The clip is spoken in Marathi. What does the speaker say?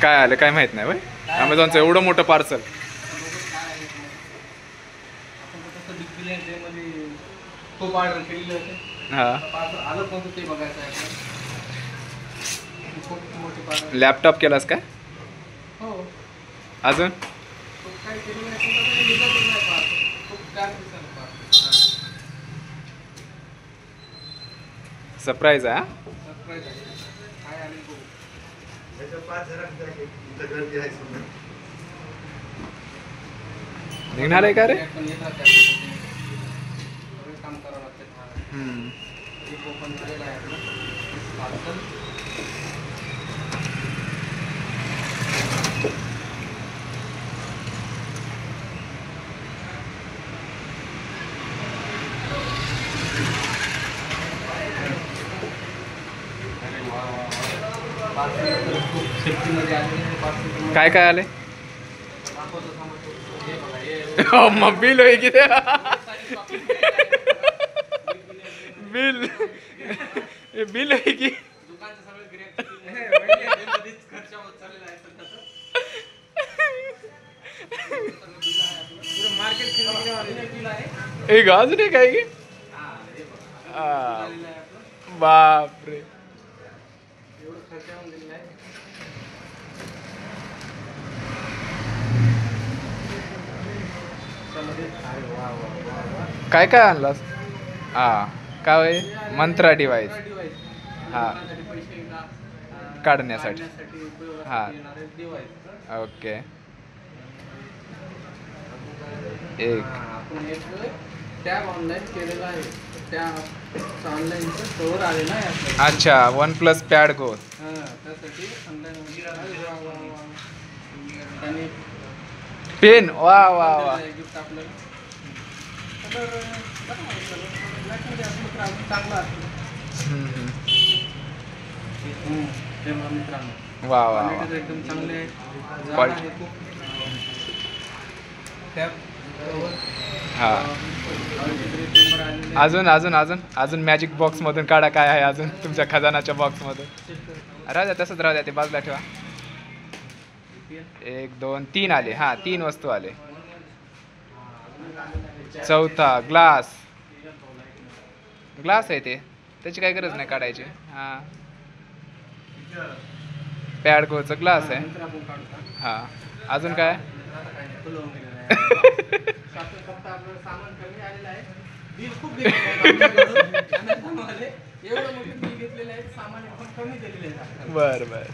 काय आलं काय माहित नाही भाई अमेझॉनचं एवढं मोठं पार्सल. खूप ऑर्डर केलेले होते. हा आलं कोणतं ते बघायचं आहे. खूप मोठी पार्सल. लॅपटॉप केलास का हो अजून? काय केलेलं नाही. खूप काय सरप्राईज आहे. सरप्राईज आहे. काय आले बघू. निघणार आहे का रे? पण येतात काम करावं लागतं. एक ओपन झालेला आहे आपलं पार्सल. काय काय आले? मग बिल होय की बिल बिल आहे की एक अजून एक आहे की बापरे. काय काय आणलास? हा काय मंत्रा डिवाइस हा काढण्यासाठी. हा ओके. एक टॅब ऑनलाईन केलेला आहे. त्या ऑनलाईनचं स्टोअर आलेला आहे. अच्छा OnePlus Pad Go. त्यासाठी ऑनलाईन पेन वा वा वा गिफ्ट आपल्याला. तर चांगला मित्रांनो वा वा एकदम चांगले आहे. हा अजून अजून अजून अजून मॅजिक बॉक्स मधून काढा काय आहे अजून तुमच्या खजानाच्या बॉक्स मधून. राहू द्या तसंच राहू द्या ते बाजूला ठेवा. 1 2 3 आले. हा 3 वस्तू आले. चौथा ग्लास ग्लास आहे ते त्याची काही गरज नाही काढायची. हा पॅड गोचा ग्लास आहे. हा अजून काय? बर बर